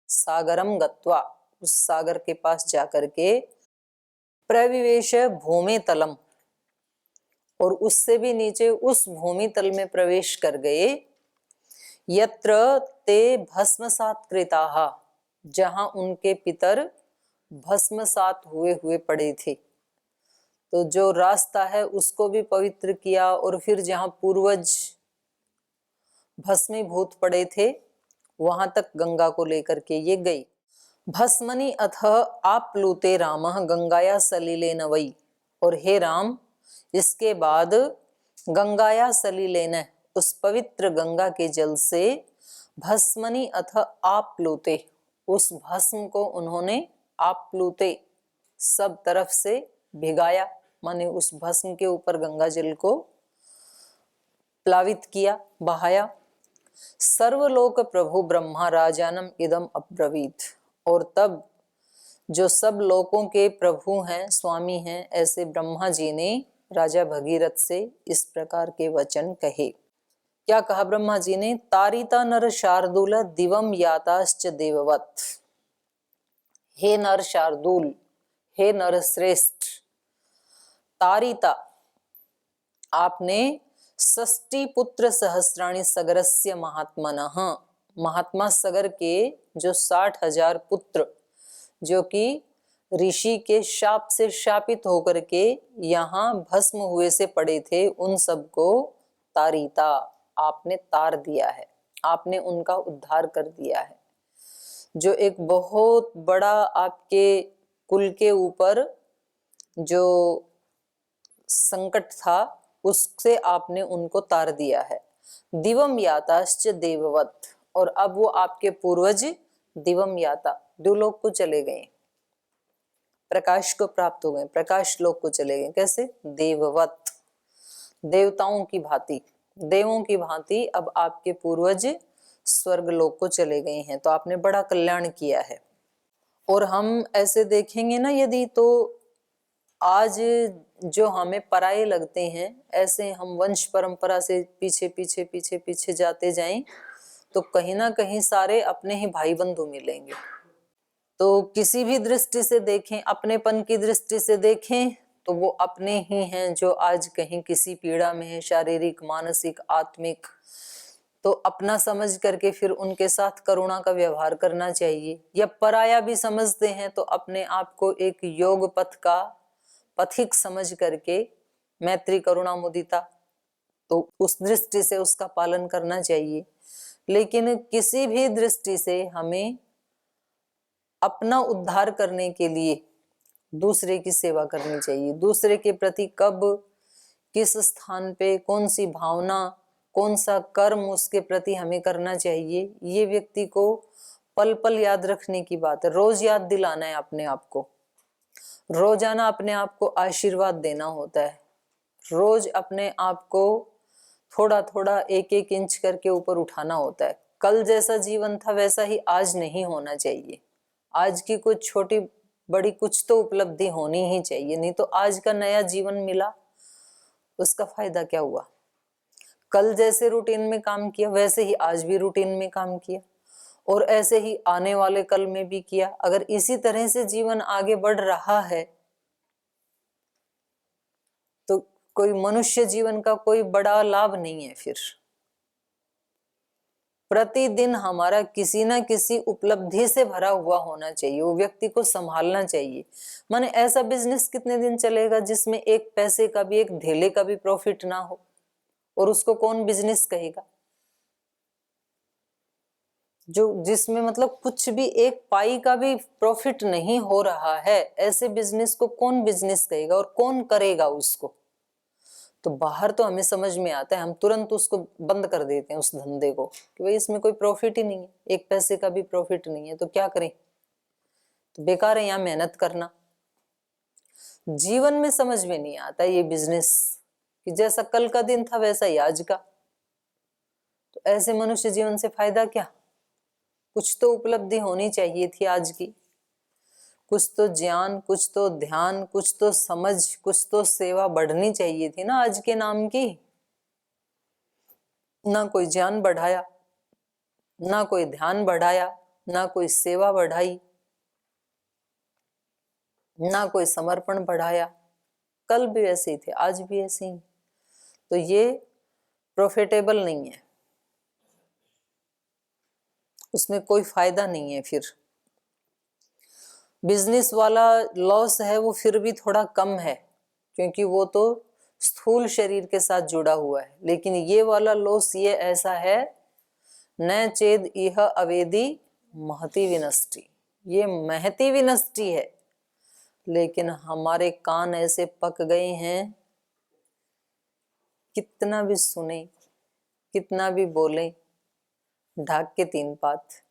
सागरम गत्वा, उस सागर के पास जाकर के प्रविवेश भूमि तलम, और उससे भी नीचे उस भूमि तल में प्रवेश कर गए। यत्र ते भस्मसात कृताहा, जहां उनके पितर भस्मसात हुए हुए पड़े थे। तो जो रास्ता है उसको भी पवित्र किया, और फिर जहां पूर्वज भस्मीभूत पड़े थे वहां तक गंगा को लेकर के ये गई। भस्मनि अथ आप्लुते रामः गंगाया सलिलेन वै, और हे राम, इसके बाद गंगाया सलिलेन, उस पवित्र गंगा के जल से, भस्मनि अथ आप्लुते, उस भस्म को उन्होंने आप्लुते, सब तरफ से भिगाया, माने उस भस्म के ऊपर गंगा जल को प्लावित किया, बहाया। सर्वलोक प्रभु ब्रह्मा राजानम इदम अब्रवीत, और तब जो सब लोकों के प्रभु हैं, स्वामी हैं, ऐसे ब्रह्मा जी ने राजा भगीरथ से इस प्रकार के वचन कहे। क्या कहा ब्रह्मा जी ने? तारिता नर शार्दूल दिवम याताश्च देववत, हे नर शार्दूल, हे नर श्रेष्ठ, तारिता, आपने षष्टी पुत्र सहस्राणी सगरस्य महात्मनः, महात्मा सगर के जो 60,000 पुत्र, जो कि ऋषि के शाप से शापित होकर के यहाँ भस्म हुए से पड़े थे, उन सबको तारिता, आपने तार दिया है, आपने उनका उद्धार कर दिया है। जो एक बहुत बड़ा आपके कुल के ऊपर जो संकट था, उससे आपने उनको तार दिया है। दिवम याताश्च देववत, और अब वो आपके पूर्वज दिवम याता, द्युलोक को चले गए, प्रकाश को प्राप्त हो गए, प्रकाश लोक को चले गए। कैसे? देववत, देवताओं की भांति, देवों की भांति अब आपके पूर्वज स्वर्ग लोक को चले गए हैं। तो आपने बड़ा कल्याण किया है। और हम ऐसे देखेंगे ना यदि, तो आज जो हमें पराये लगते हैं, ऐसे हम वंश परंपरा से पीछे पीछे पीछे पीछे जाते जाएं तो कहीं ना कहीं सारे अपने ही भाई बंधु मिलेंगे। तो किसी भी दृष्टि से देखें, अपनेपन की दृष्टि से देखें, तो वो अपने ही हैं जो आज कहीं किसी पीड़ा में है, शारीरिक, मानसिक, आत्मिक। तो अपना समझ करके फिर उनके साथ करुणा का व्यवहार करना चाहिए। या पराया भी समझते हैं तो अपने आप को एक योग पथ का पथिक समझ करके मैत्री, करुणा, मुदिता, तो उस दृष्टि से उसका पालन करना चाहिए। लेकिन किसी भी दृष्टि से हमें अपना उद्धार करने के लिए दूसरे की सेवा करनी चाहिए। दूसरे के प्रति कब, किस स्थान पे, कौन सी भावना, कौन सा कर्म उसके प्रति हमें करना चाहिए, ये व्यक्ति को पल पल याद रखने की बात है। रोज याद दिलाना है अपने आप को, रोजाना अपने आप को आशीर्वाद देना होता है, रोज अपने आप को थोड़ा थोड़ा एक एक इंच करके ऊपर उठाना होता है। कल जैसा जीवन था वैसा ही आज नहीं होना चाहिए। आज की कुछ छोटी बड़ी कुछ तो उपलब्धि होनी ही चाहिए, नहीं तो आज का नया जीवन मिला उसका फायदा क्या हुआ। कल जैसे रूटीन में काम किया वैसे ही आज भी रूटीन में काम किया, और ऐसे ही आने वाले कल में भी किया। अगर इसी तरह से जीवन आगे बढ़ रहा है तो कोई मनुष्य जीवन का कोई बड़ा लाभ नहीं है। फिर प्रतिदिन हमारा किसी ना किसी उपलब्धि से भरा हुआ होना चाहिए, वो व्यक्ति को संभालना चाहिए। माने ऐसा बिजनेस कितने दिन चलेगा जिसमें एक पैसे का भी, एक धेले का भी प्रॉफिट ना हो, और उसको कौन बिजनेस कहेगा? जो जिसमें मतलब कुछ भी एक पाई का भी प्रॉफिट नहीं हो रहा है, ऐसे बिजनेस को कौन बिजनेस कहेगा और कौन करेगा उसको? तो बाहर तो हमें समझ में आता है, हम तुरंत उसको बंद कर देते हैं उस धंधे को कि भाई इसमें कोई प्रॉफिट ही नहीं है, एक पैसे का भी प्रॉफिट नहीं है, तो क्या करें, तो बेकार है यहाँ मेहनत करना। जीवन में समझ में नहीं आता ये बिजनेस कि जैसा कल का दिन था वैसा ही आज का। तो ऐसे मनुष्य जीवन से फायदा क्या? कुछ तो उपलब्धि होनी चाहिए थी आज की, कुछ तो ज्ञान, कुछ तो ध्यान, कुछ तो समझ, कुछ तो सेवा बढ़नी चाहिए थी ना आज के नाम की। ना कोई ज्ञान बढ़ाया, ना कोई ध्यान बढ़ाया, ना कोई सेवा बढ़ाई, ना कोई समर्पण बढ़ाया। कल भी ऐसे ही थे, आज भी ऐसे ही। तो ये प्रॉफिटेबल नहीं है, उसमें कोई फायदा नहीं है। फिर बिजनेस वाला लॉस है वो फिर भी थोड़ा कम है, क्योंकि वो तो स्थूल शरीर के साथ जुड़ा हुआ है। लेकिन ये वाला लॉस ये ऐसा है, न चेद इह अवेदी महति विनष्टि, ये महति विनष्टि है। लेकिन हमारे कान ऐसे पक गए हैं, कितना भी सुने, कितना भी बोले, ढाक के तीन पात।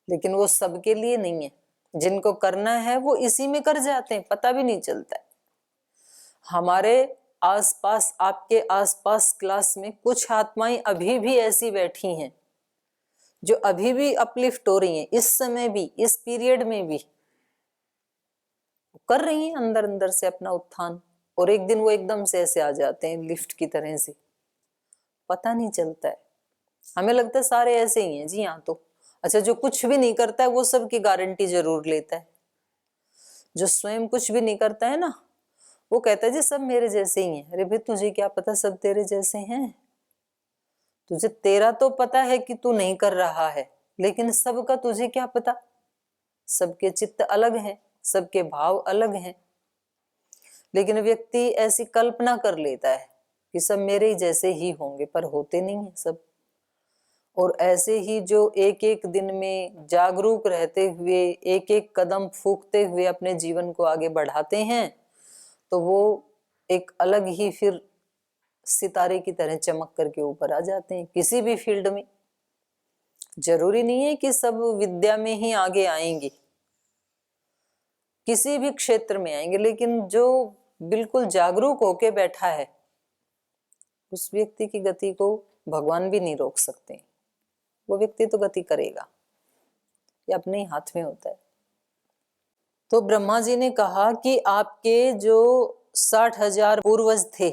लेकिन वो सबके लिए नहीं है, जिनको करना है वो इसी में कर जाते हैं, पता भी नहीं चलता है। हमारे आसपास, आपके आसपास क्लास में कुछ आत्माएं अभी भी ऐसी बैठी हैं जो अभी भी अपलिफ्ट हो रही हैं, इस समय भी, इस पीरियड में भी कर रही हैं अंदर अंदर से अपना उत्थान। और एक दिन वो एकदम से ऐसे आ जाते हैं लिफ्ट की तरह से, पता नहीं चलता है। हमें लगता है सारे ऐसे ही हैं जी। हाँ, तो अच्छा, जो कुछ भी नहीं करता है वो सबकी गारंटी जरूर लेता है। जो स्वयं कुछ भी नहीं करता है ना, वो कहता है जी सब मेरे जैसे ही हैं। अरे भाई, तुझे क्या पता सब तेरे जैसे हैं? तुझे तेरा तो पता है कि तू नहीं कर रहा है, लेकिन सबका तुझे क्या पता? सबके चित्त अलग हैं, सबके भाव अलग हैं। लेकिन व्यक्ति ऐसी कल्पना कर लेता है कि सब मेरे ही जैसे ही होंगे, पर होते नहीं है सब। और ऐसे ही जो एक एक दिन में जागरूक रहते हुए, एक एक कदम फूंकते हुए अपने जीवन को आगे बढ़ाते हैं, तो वो एक अलग ही फिर सितारे की तरह चमक करके ऊपर आ जाते हैं किसी भी फील्ड में। जरूरी नहीं है कि सब विद्या में ही आगे आएंगे, किसी भी क्षेत्र में आएंगे, लेकिन जो बिल्कुल जागरूक होके बैठा है, उस व्यक्ति की गति को भगवान भी नहीं रोक सकते। वो व्यक्ति तो गति करेगा, ये अपने ही हाथ में होता है। तो ब्रह्मा जी ने कहा कि आपके जो 60,000 पूर्वज थे,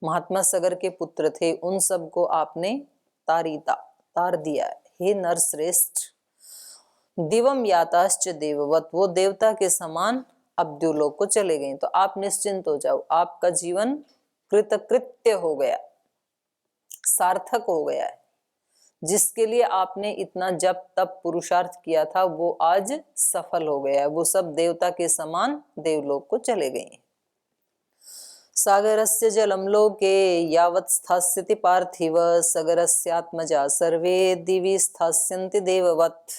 महात्मा सगर के पुत्र थे, उन सबको आपने तार दिया है। हे नरश्रेष्ठ, दिवम याताश्च देववत, वो देवता के समान अब द्युलोक को चले गए। तो आप निश्चिंत हो जाओ, आपका जीवन कृतकृत्य हो गया, सार्थक हो गया है। जिसके लिए आपने इतना जप तप पुरुषार्थ किया था, वो आज सफल हो गया है। वो सब देवता के समान देवलोक को चले गए हैं। सागरस्य जलम लोके यावत् स्थास्यति पार्थिव, सगरस्यात्मजा सर्वे दिवि स्थास्यन्ति देववत्।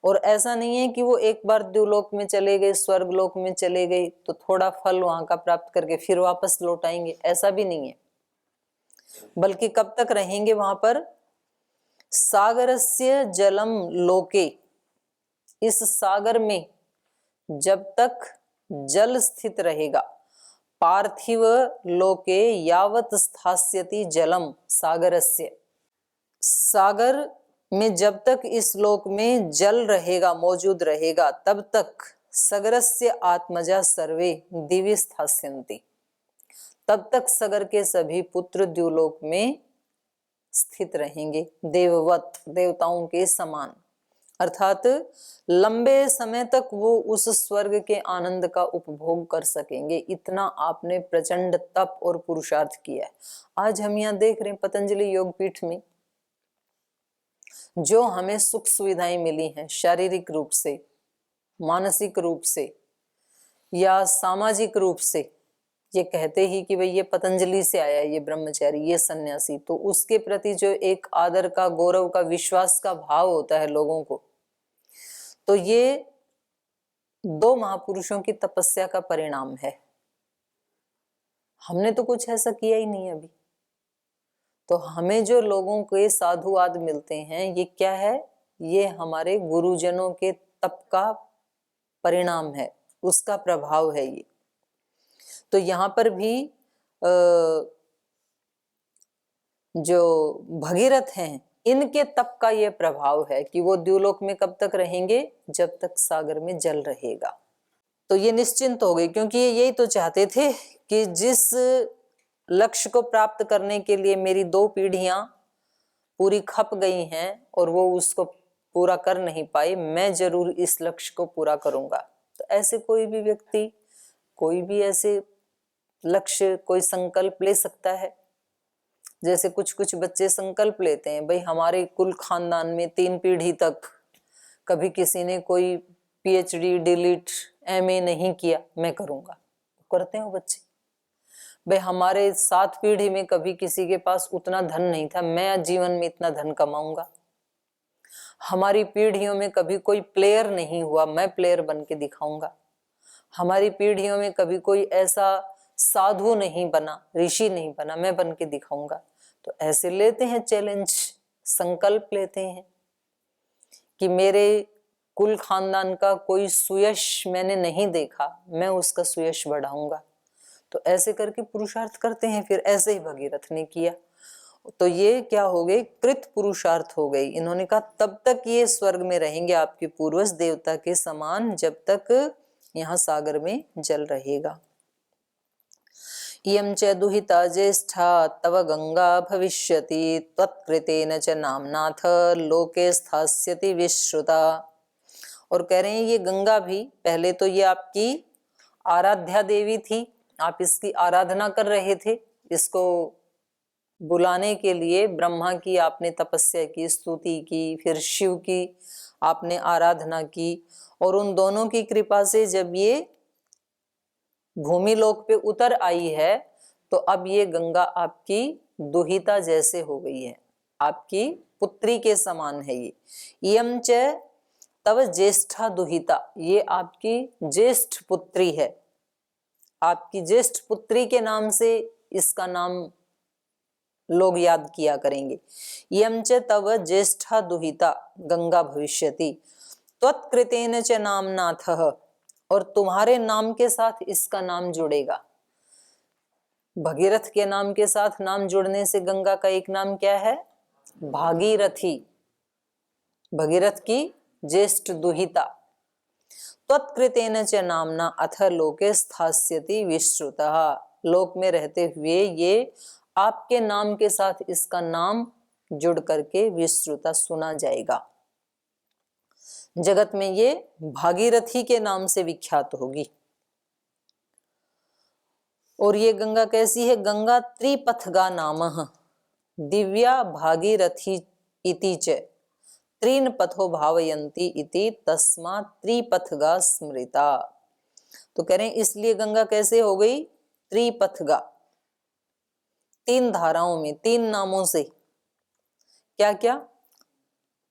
और ऐसा नहीं है कि वो एक बार द्युलोक में चले गए, स्वर्ग लोक में चले गए तो थोड़ा फल वहां का प्राप्त करके फिर वापस लौट आएंगे, ऐसा भी नहीं है। बल्कि कब तक रहेंगे वहां पर? सागरस्य जलम लोके, इस सागर में जब तक जल स्थित रहेगा, पार्थिव लोके यावत् स्थास्यति जलम सागरस्य, सागर में जब तक इस लोक में जल रहेगा, मौजूद रहेगा, तब तक सगरस्य आत्मजा सर्वे दिवि स्थास्यन्ति, तब तक सगर के सभी पुत्र द्युलोक में स्थित रहेंगे, देववत, देवताओं के समान। अर्थात लंबे समय तक वो उस स्वर्ग के आनंद का उपभोग कर सकेंगे। इतना आपने प्रचंड तप और पुरुषार्थ किया है। आज हम यहाँ देख रहे हैं पतंजलि योगपीठ में जो हमें सुख सुविधाएं मिली हैं, शारीरिक रूप से, मानसिक रूप से या सामाजिक रूप से, ये कहते ही कि भाई ये पतंजलि से आया है, ये ब्रह्मचारी, ये सन्यासी, तो उसके प्रति जो एक आदर का, गौरव का, विश्वास का भाव होता है लोगों को, तो ये दो महापुरुषों की तपस्या का परिणाम है। हमने तो कुछ ऐसा किया ही नहीं अभी। तो हमें जो लोगों के साधुवाद मिलते हैं, ये क्या है? ये हमारे गुरुजनों के तप का परिणाम है, उसका प्रभाव है ये। तो यहाँ पर भी जो भगीरथ हैं, इनके तप का ये प्रभाव है कि वो द्युलोक में कब तक रहेंगे? जब तक सागर में जल रहेगा। तो ये निश्चिंत हो गए, क्योंकि ये यही तो चाहते थे कि जिस लक्ष्य को प्राप्त करने के लिए मेरी 2 पीढ़ियां पूरी खप गई हैं और वो उसको पूरा कर नहीं पाई, मैं जरूर इस लक्ष्य को पूरा करूंगा। तो ऐसे कोई भी व्यक्ति कोई भी ऐसे लक्ष्य, कोई संकल्प ले सकता है। जैसे कुछ कुछ बच्चे संकल्प लेते हैं, भाई हमारे कुल खानदान में 3 पीढ़ी तक कभी किसी ने कोई PhD, DLit, MA नहीं किया, मैं करूंगा। करते हैं वो बच्चे। भाई हमारे 7 पीढ़ी में कभी किसी के पास उतना धन नहीं था, मैं जीवन में इतना धन कमाऊंगा। हमारी पीढ़ियों में कभी कोई प्लेयर नहीं हुआ, मैं प्लेयर बन के दिखाऊंगा। हमारी पीढ़ियों में कभी कोई ऐसा साधु नहीं बना, ऋषि नहीं बना, मैं बन के दिखाऊंगा। तो ऐसे लेते हैं चैलेंज, संकल्प लेते हैं कि मेरे कुल खानदान का कोई सुयश मैंने नहीं देखा, मैं उसका सुयश बढ़ाऊंगा। तो ऐसे करके पुरुषार्थ करते हैं। फिर ऐसे ही भगीरथ ने किया। तो ये क्या हो गई, कृत पुरुषार्थ हो गई। इन्होंने कहा तब तक ये स्वर्ग में रहेंगे आपके पूर्वज देवता के समान, जब तक यहाँ सागर में जल रहेगा। इयं च दुहिता ज्येष्ठा तव गंगा भविष्यति त्वत्कृतेन च नाम्नाथ लोके स्थास्यति विश्रुता। और कह रहे हैं ये गंगा भी, पहले तो ये आपकी आराध्या देवी थी, आप इसकी आराधना कर रहे थे। इसको बुलाने के लिए ब्रह्मा की आपने तपस्या की, स्तुति की, फिर शिव की आपने आराधना की, और उन दोनों की कृपा से जब ये भूमि लोक पे उतर आई है, तो अब ये गंगा आपकी दुहिता जैसे हो गई है, आपकी पुत्री के समान है ये। इयं च तव ज्येष्ठा दुहिता, ये आपकी ज्येष्ठ पुत्री है। आपकी ज्येष्ठ पुत्री के नाम से इसका नाम लोग याद किया करेंगे। इयं च तव ज्येष्ठा दुहिता गंगा भविष्यति त्वत्कृतेन च नाम्नाथः, और तुम्हारे नाम के साथ इसका नाम जुड़ेगा। भगीरथ के नाम के साथ नाम जुड़ने से गंगा का एक नाम क्या है, भागीरथी, भगीरथ की ज्येष्ठ दुहिता। त्वत्कृतेन च नामना अथ लोके स्थास्यति विश्रुतः, लोक में रहते हुए ये आपके नाम के साथ इसका नाम जुड़ करके विश्रुता सुना जाएगा। जगत में ये भागीरथी के नाम से विख्यात होगी। और ये गंगा कैसी है, गंगा त्रिपथगा नामः दिव्या भागीरथी इति च त्रीन पथो भावयन्ति इति तस्मात् त्रिपथगा स्मृता। तो कह रहे हैं इसलिए गंगा कैसे हो गई, त्रिपथगा, 3 धाराओं में, 3 नामों से। क्या क्या,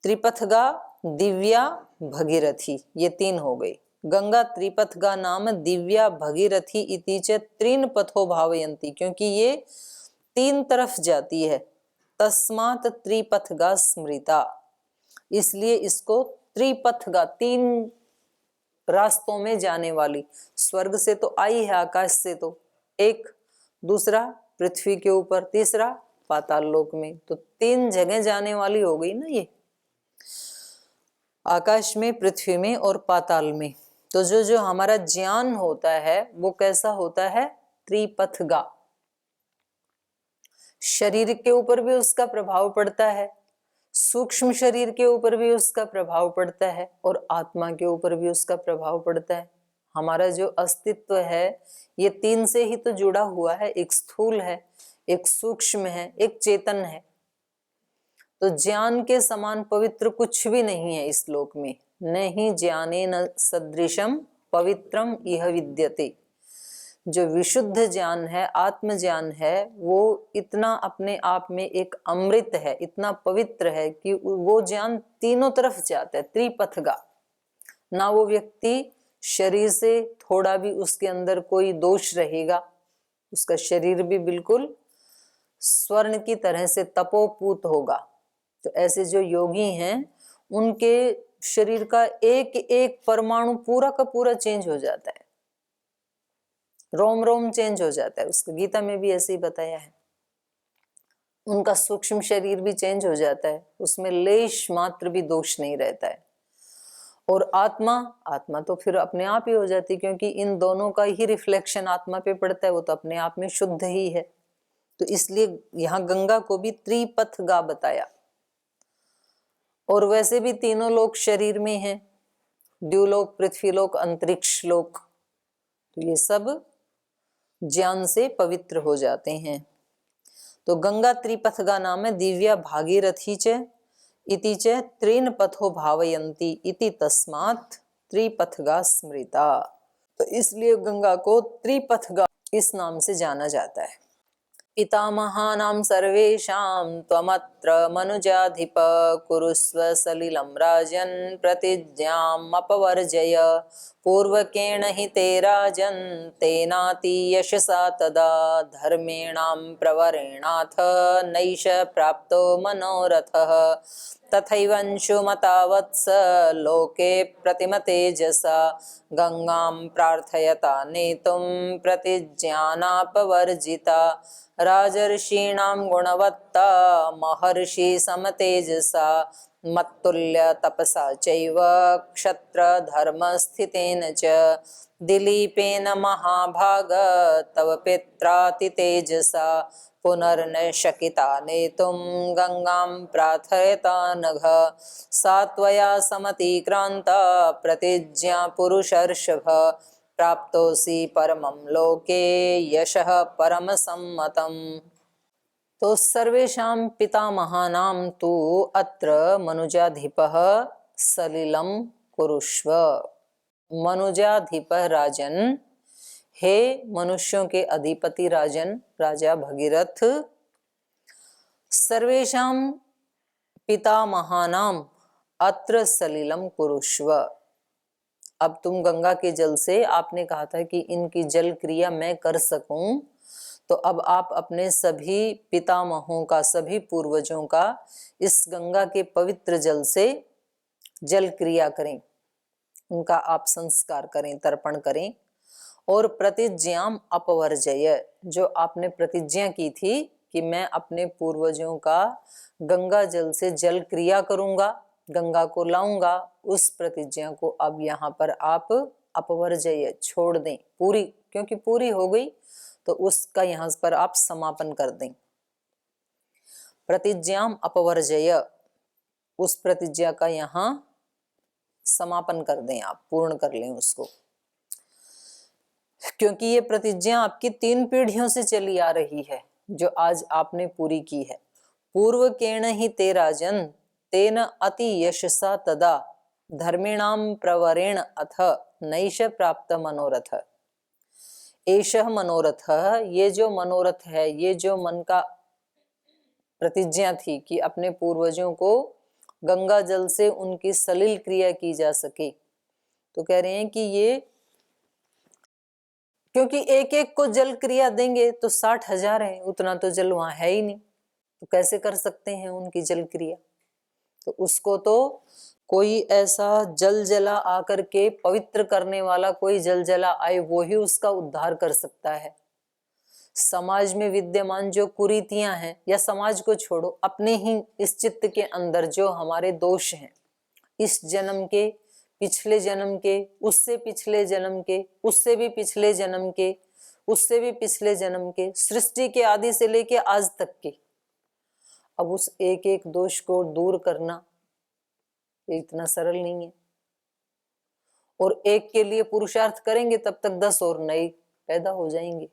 त्रिपथगा, दिव्या, भगीरथी, ये 3 हो गई। गंगा त्रिपथगा नाम दिव्या भगीरथी इति च त्रीन पथो भावयन्ति, क्योंकि ये 3 तरफ जाती है। तस्मात् त्रिपथगा स्मृता, इसलिए इसको त्रिपथगा, 3 रास्तों में जाने वाली, स्वर्ग से तो आई है, आकाश से तो एक, दूसरा पृथ्वी के ऊपर, तीसरा पाताल लोक में, तो 3 जगह जाने वाली हो गई ना ये, आकाश में, पृथ्वी में और पाताल में। तो जो जो हमारा ज्ञान होता है वो कैसा होता है, त्रिपथगा। शरीर के ऊपर भी उसका प्रभाव पड़ता है, सूक्ष्म शरीर के ऊपर भी उसका प्रभाव पड़ता है, और आत्मा के ऊपर भी उसका प्रभाव पड़ता है। हमारा जो अस्तित्व है ये 3 से ही तो जुड़ा हुआ है, एक स्थूल है, एक सूक्ष्म है, एक चेतन है। तो ज्ञान के समान पवित्र कुछ भी नहीं है इस लोक में, नहीं ज्ञानेन सदृशम पवित्रम इह विद्यते। जो विशुद्ध ज्ञान है, आत्म ज्ञान है, वो इतना अपने आप में एक अमृत है, इतना पवित्र है कि वो ज्ञान तीनों तरफ जाता है, त्रिपथगा। ना वो व्यक्ति शरीर से थोड़ा भी उसके अंदर कोई दोष रहेगा, उसका शरीर भी बिल्कुल स्वर्ण की तरह से तपोपूत होगा। तो ऐसे जो योगी हैं उनके शरीर का एक एक परमाणु पूरा का पूरा चेंज हो जाता है, रोम रोम चेंज हो जाता है। उसको गीता में भी ऐसे ही बताया है। उनका सूक्ष्म शरीर भी चेंज हो जाता है, उसमें लेश मात्र भी दोष नहीं रहता है। और आत्मा तो फिर अपने आप ही हो जाती, क्योंकि इन दोनों का ही रिफ्लेक्शन आत्मा पे पड़ता है, वो तो अपने आप में शुद्ध ही है। तो इसलिए यहाँ गंगा को भी त्रिपथगा बताया। और वैसे भी तीनों लोक शरीर में हैं, द्युलोक, पृथ्वीलोक, अंतरिक्ष लोक, तो ये सब ज्ञान से पवित्र हो जाते हैं। तो गंगा त्रिपथगा नाम है, दिव्या भागीरथी च इति च त्रीन पथो भावयन्ति इति तस्मात् त्रिपथगा स्मृता। तो इसलिए गंगा को त्रिपथगा इस नाम से जाना जाता है। पितामहानां सर्वेषां त्वमत्र मनुजाधिप कुरुस्व सलिलं राजन् प्रतिज्ञाम् अपवर्जय पूर्वकेण हि ते राजन् तेनाति यशसा तदा धर्मेणां प्रवरेणाथ नैष प्राप्तो मनोरथः तथैवंशुमता वत्स लोके प्रतिमतेजसा गंगां प्रार्थयता नेतुं प्रतिज्ञानापवर्जिता राजर्षीणां गुणवत्ता महर्षि समतेजसा मत्तुल्य तपसा चैव क्षत्रधर्मस्थितेन च दिलीपेन महाभाग तव पित्रातितेजसा पुनर्न शकिता नेतुं गंगां प्रार्थयता नघ सा त्वया समतिक्रांता प्रतिज्ञा पुरुषर्षभ प्राप्तोऽसि परमं लोके यशः परम सम्मतम्। तो सर्वेषां पितामहानां तु अत्र मनुजाधिपः सलिलं कुरुष्व। मनुजाधिपः राजन, हे मनुष्यों के अधिपति राजन, राजा भगीरथ, सर्वेषां पितामहानां अत्र सलिलं कुरुष्व। अब तुम गंगा के जल से, आपने कहा था कि इनकी जल क्रिया मैं कर सकूं, तो अब आप अपने सभी पितामहों का, सभी पूर्वजों का इस गंगा के पवित्र जल से जल क्रिया करें, उनका आप संस्कार करें, तर्पण करें। और प्रतिज्ञाम अपवर्जय, जो आपने प्रतिज्ञा की थी कि मैं अपने पूर्वजों का गंगा जल से जल क्रिया करूंगा, गंगा को लाऊंगा, उस प्रतिज्ञा को अब यहाँ पर आप अपवर्जय छोड़ दें, पूरी, क्योंकि पूरी हो गई तो उसका यहाँ पर आप समापन कर दें। प्रतिज्ञाम अपवर्जय, उस प्रतिज्ञा का यहाँ समापन कर दें, आप पूर्ण कर लें उसको, क्योंकि ये प्रतिज्ञा आपकी 3 पीढ़ियों से चली आ रही है, जो आज आपने पूरी की है। पूर्व केण ही ते राजन तेन अति यशसा तदा धर्मेणाम प्रवरेण अथ नैष प्राप्त मनोरथ। एषः मनोरथ, ये जो मनोरथ है, ये जो मन का प्रतिज्ञा थी कि अपने पूर्वजों को गंगा जल से उनकी सलिल क्रिया की जा सके, तो कह रहे हैं कि ये, क्योंकि एक एक को जल क्रिया देंगे तो 60,000 है, उतना तो जल वहां है ही नहीं, तो कैसे कर सकते हैं उनकी जल क्रिया। तो उसको तो कोई ऐसा जल जला आकर के पवित्र करने वाला कोई जल जला आए, वो ही उसका उद्धार कर सकता है। समाज में विद्यमान जो कुरीतियां हैं, या समाज को छोड़ो, अपने ही इस चित्त के अंदर जो हमारे दोष हैं, इस जन्म के, पिछले जन्म के, उससे पिछले जन्म के, उससे भी पिछले जन्म के, उससे भी पिछले जन्म के, सृष्टि के आदि से लेके आज तक के, अब उस एक एक दोष को दूर करना ये इतना सरल नहीं है। और एक के लिए पुरुषार्थ करेंगे तब तक 10 और नए पैदा हो जाएंगे।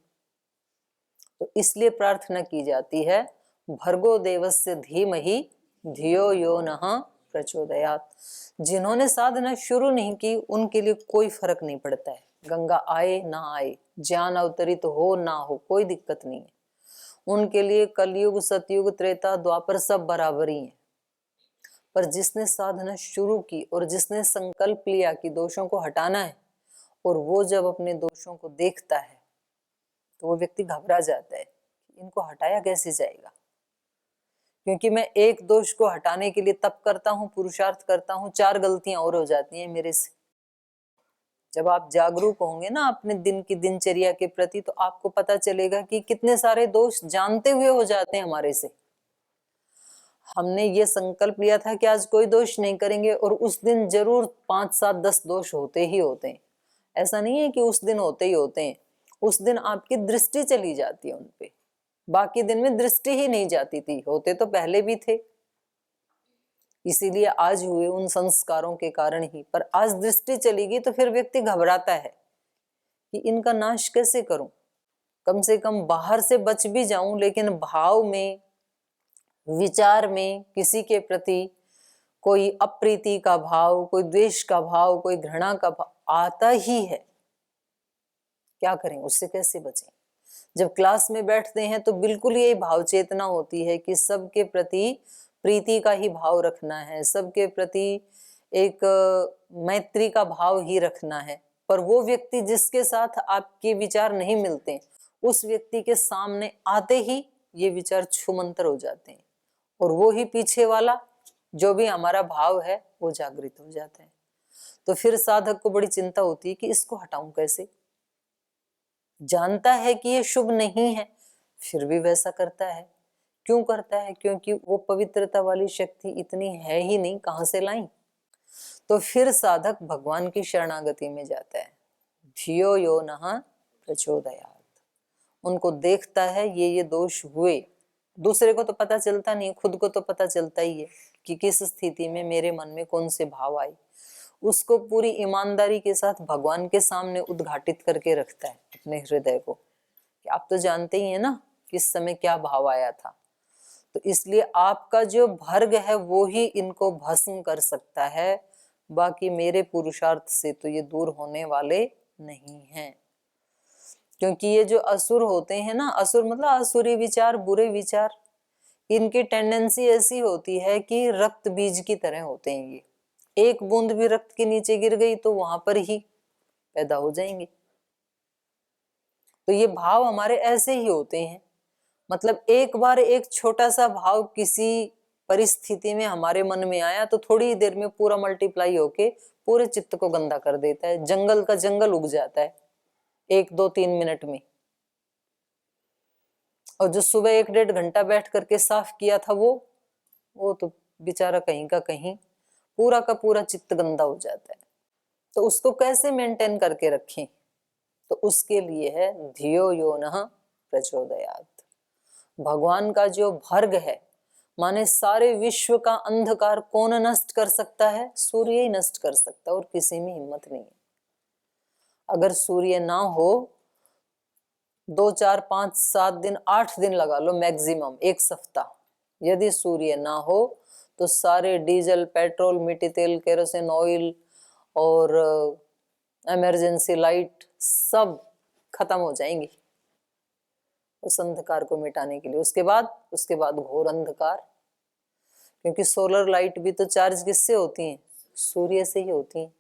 तो इसलिए प्रार्थना की जाती है, भर्गो देवस्य धीमहि धियो यो नः प्रचोदयात्। जिन्होंने साधना शुरू नहीं की उनके लिए कोई फर्क नहीं पड़ता है, गंगा आए ना आए, ज्ञान अवतरित हो ना हो, कोई दिक्कत नहीं है उनके लिए। कलयुग, सतयुग, त्रेता, द्वापर सब बराबर ही है। पर जिसने साधना शुरू की और जिसने संकल्प लिया कि दोषों को हटाना है, और वो जब अपने दोषों को देखता है तो वो व्यक्ति घबरा जाता है, इनको हटाया कैसे जाएगा, क्योंकि मैं एक दोष को हटाने के लिए तप करता हूँ, पुरुषार्थ करता हूँ, 4 गलतियां और हो जाती हैं मेरे से। जब आप जागरूक होंगे ना अपने दिन की दिनचर्या के प्रति, तो आपको पता चलेगा कि कितने सारे दोष जानते हुए हो जाते हैं हमारे से। हमने ये संकल्प लिया था कि आज कोई दोष नहीं करेंगे, और उस दिन जरूर 5, 7, 10 दोष होते ही होते हैं। ऐसा नहीं है कि उस दिन होते ही होते हैं, उस दिन आपकी दृष्टि चली जाती है उनपे, बाकी दिन में दृष्टि ही नहीं जाती थी, होते तो पहले भी थे। इसीलिए आज हुए उन संस्कारों के कारण ही, पर आज दृष्टि चली गई तो फिर व्यक्ति घबराता है कि इनका नाश कैसे करूं, कम से कम बाहर से बच भी जाऊं, लेकिन भाव में, विचार में किसी के प्रति कोई अप्रीति का भाव, कोई द्वेष का भाव, कोई घृणा का भाव आता ही है। क्या करें, उससे कैसे बचें? जब क्लास में बैठते हैं तो बिल्कुल यही भाव चेतना होती है कि सबके प्रति प्रीति का ही भाव रखना है, सबके प्रति एक मैत्री का भाव ही रखना है। पर वो व्यक्ति जिसके साथ आपके विचार नहीं मिलते, उस व्यक्ति के सामने आते ही ये विचार छूमंतर हो जाते हैं, और वो ही पीछे वाला जो भी हमारा भाव है वो जागृत हो जाता है। तो फिर साधक को बड़ी चिंता होती है कि इसको हटाऊं कैसे। जानता है कि ये शुभ नहीं है, फिर भी वैसा करता है। क्यों करता है? क्योंकि वो पवित्रता वाली शक्ति इतनी है ही नहीं, कहां से लाई? तो फिर साधक भगवान की शरणागति में जाता है। धियो यो नः प्रचोदयात्। उनको देखता है ये दोष हुए, दूसरे को तो पता चलता नहीं, खुद को तो पता चलता ही है कि किस स्थिति में मेरे मन में कौन से भाव आए। उसको पूरी ईमानदारी के साथ भगवान के सामने उद्घाटित करके रखता है अपने हृदय को, कि आप तो जानते ही है ना किस समय क्या भाव आया था। तो इसलिए आपका जो भर्ग है वो ही इनको भस्म कर सकता है, बाकी मेरे पुरुषार्थ से तो ये दूर होने वाले नहीं हैं। क्योंकि ये जो असुर होते हैं ना, असुर मतलब असुरी विचार, बुरे विचार, इनकी टेंडेंसी ऐसी होती है कि रक्त बीज की तरह होते हैं। ये एक बूंद भी रक्त के नीचे गिर गई तो वहां पर ही पैदा हो जाएंगे। तो ये भाव हमारे ऐसे ही होते हैं। मतलब एक बार एक छोटा सा भाव किसी परिस्थिति में हमारे मन में आया तो थोड़ी देर में पूरा मल्टीप्लाई होके पूरे चित्त को गंदा कर देता है। जंगल का जंगल उग जाता है 1-2-3 मिनट में। और जो सुबह 1-1.5 घंटा बैठ करके साफ किया था वो तो बेचारा कहीं का कहीं, पूरा का पूरा चित्त गंदा हो जाता है। तो उसको कैसे मेंटेन करके रखें? तो उसके लिए है धियो यो नः प्रचोदयात्। भगवान का जो भर्ग है, माने सारे विश्व का अंधकार कौन नष्ट कर सकता है? सूर्य ही नष्ट कर सकता है, और किसी में हिम्मत नहीं है। अगर सूर्य ना हो 2, 4, 5, 7 दिन, 8 दिन लगा लो मैक्सिमम, 1 सप्ताह, यदि सूर्य ना हो तो सारे डीजल, पेट्रोल, मिट्टी तेल, केरोसिन ऑयल और इमरजेंसी लाइट सब खत्म हो जाएंगी उस अंधकार को मिटाने के लिए। उसके बाद घोर अंधकार, क्योंकि सोलर लाइट भी तो चार्ज किससे होती हैं? सूर्य से ही होती हैं।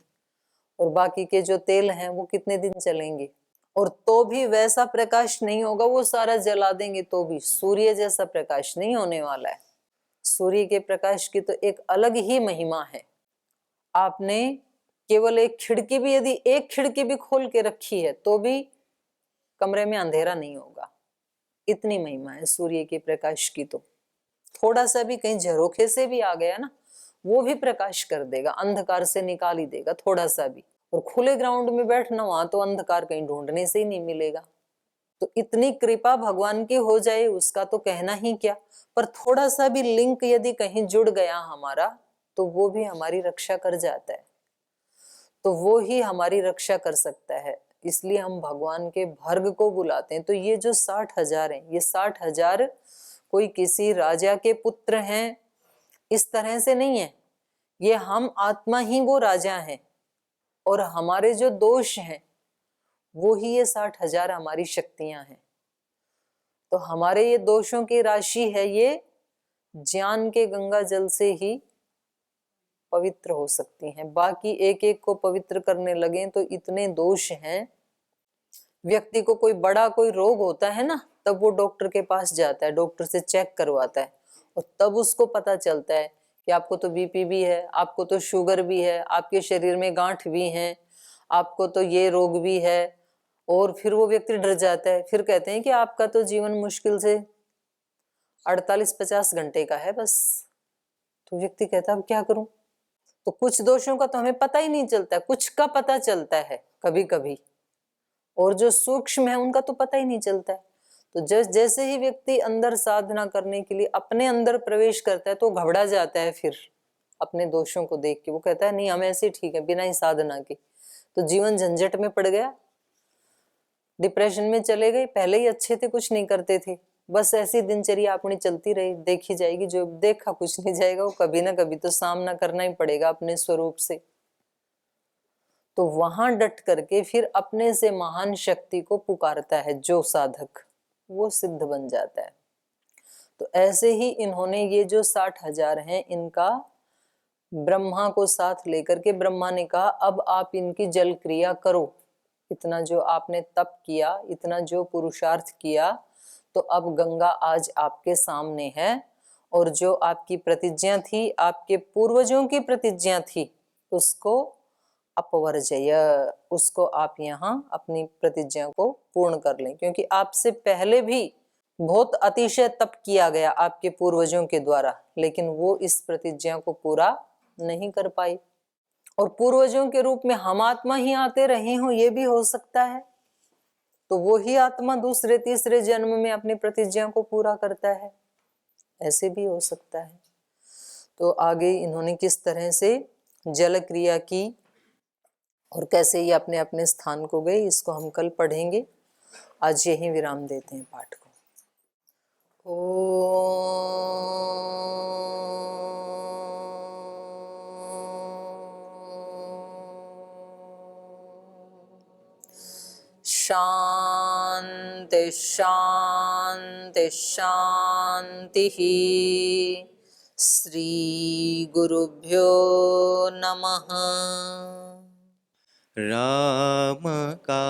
और बाकी के जो तेल हैं वो कितने दिन चलेंगे? और तो भी वैसा प्रकाश नहीं होगा, वो सारा जला देंगे तो भी सूर्य जैसा प्रकाश नहीं होने वाला है। सूर्य के प्रकाश की तो एक अलग ही महिमा है। आपने केवल एक खिड़की भी, यदि एक खिड़की भी खोल के रखी है तो भी कमरे में अंधेरा नहीं होगा, इतनी महिमा है सूर्य के प्रकाश की। तो थोड़ा सा भी कहीं झरोखे से भी आ गया ना, वो भी प्रकाश कर देगा, अंधकार से निकाल ही देगा थोड़ा सा भी। और खुले ग्राउंड में बैठना, वहां तो अंधकार कहीं ढूंढने से ही नहीं मिलेगा। तो इतनी कृपा भगवान की हो जाए उसका तो कहना ही क्या। पर थोड़ा सा भी लिंक यदि कहीं जुड़ गया हमारा, तो वो भी हमारी रक्षा कर जाता है। तो वो ही हमारी रक्षा कर सकता है। इसलिए हम भगवान के भर्ग को बुलाते हैं। तो ये जो 60,000 हैं, ये 60,000 कोई किसी राजा के पुत्र हैं इस तरह से नहीं है। ये हम आत्मा ही वो राजा हैं, और हमारे जो दोष हैं वो ही ये 60,000 हमारी शक्तियां हैं। तो हमारे ये दोषों की राशि है, ये ज्ञान के गंगा जल से ही पवित्र हो सकती हैं। बाकी एक एक को पवित्र करने लगे तो इतने दोष हैं। व्यक्ति को कोई बड़ा कोई रोग होता है ना, तब वो डॉक्टर के पास जाता है, डॉक्टर से चेक करवाता है, और तब उसको पता चलता है कि आपको तो बीपी भी है, आपको तो शुगर भी है, आपके शरीर में गांठ भी हैं, आपको तो ये रोग भी है। और फिर वो व्यक्ति डर जाता है। फिर कहते हैं कि आपका तो जीवन मुश्किल से 48-50 घंटे का है बस। तो व्यक्ति कहता है अब क्या करूं? तो कुछ दोषों का तो हमें पता ही नहीं चलता, कुछ का पता चलता है कभी कभी, और जो सूक्ष्म है उनका तो पता ही नहीं चलता है। तो जैसे ही व्यक्ति अंदर साधना करने के लिए अपने अंदर प्रवेश करता है तो घबरा जाता है। फिर अपने दोषों को देख के। वो कहता है नहीं हम ऐसे ठीक है बिना ही साधना के। तो जीवन झंझट में पड़ गया, डिप्रेशन में चले गए। पहले ही अच्छे थे, कुछ नहीं करते थे, बस ऐसी दिनचर्या अपनी चलती रही। देखी जाएगी, जो देखा कुछ नहीं जाएगा, वो कभी ना कभी तो सामना करना ही पड़ेगा अपने स्वरूप से। तो वहां डट करके फिर अपने से महान शक्ति को पुकारता है जो साधक, वो सिद्ध बन जाता है। तो ऐसे ही इन्होंने ये जो 60,000 हैं, इनका ब्रह्मा को साथ लेकर के ब्रह्मा ने कहा अब आप इनकी जल क्रिया करो। इतना जो आपने तप किया, इतना जो पुरुषार्थ किया, तो अब गंगा आज आपके सामने है। और जो आपकी प्रतिज्ञा थी, आपके पूर्वजों की प्रतिज्ञा थी, उसको अपवर्जय, उसको आप यहाँ अपनी प्रतिज्ञा को पूर्ण कर लें। क्योंकि आपसे पहले भी बहुत अतिशय तप किया गया आपके पूर्वजों के द्वारा, लेकिन वो इस प्रतिज्ञा को पूरा नहीं कर पाई। और पूर्वजों के रूप में हम आत्मा ही आते रहे हों, ये भी हो सकता है। तो वो ही आत्मा दूसरे तीसरे जन्म में अपनी प्रतिज्ञा को पूरा करता है, ऐसे भी हो सकता है। तो आगे इन्होंने किस तरह से जल क्रिया की और कैसे ये अपने अपने स्थान को गए, इसको हम कल पढ़ेंगे। आज यही विराम देते हैं पाठ को। शांति शांति शांति। श्री गुरुभ्यो नमः। राम का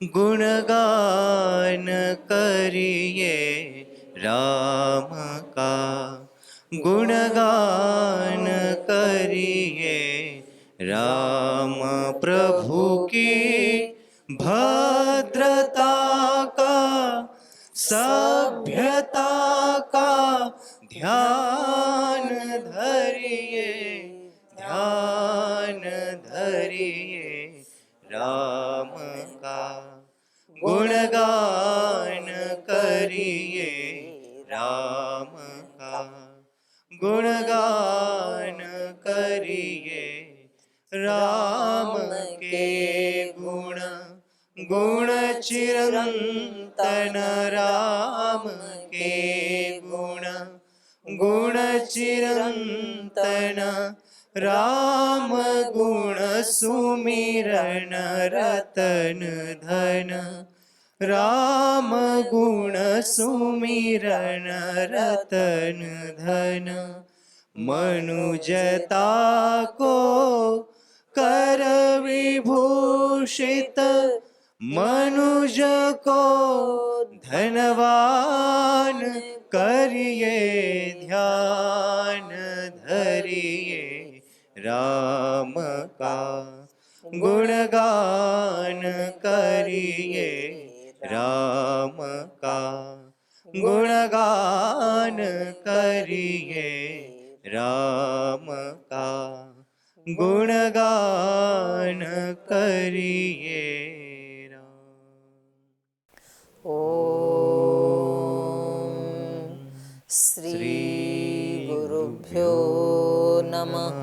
गुणगान करिए, राम का गुणगान करिए। राम प्रभु की भद्रता का, सभ्यता का ध्यान धरिए, ध्यान धरिए। राम का गुणगान करिए, राम का गुणगान करिए। राम के गुण गुण चिरंतन, राम के गुण गुण चिरंतन। राम गुण सुमिरन रतन धन, राम गुण सुमिरन रतन धन। मनुजता को कर विभूषित, मनुज को धनवान करिए, ध्यान धरिए। राम का गुणगान करिए, राम का गुणगान करिए। राम का गुणगान करिए। ओम श्री गुरुभ्यो नमः।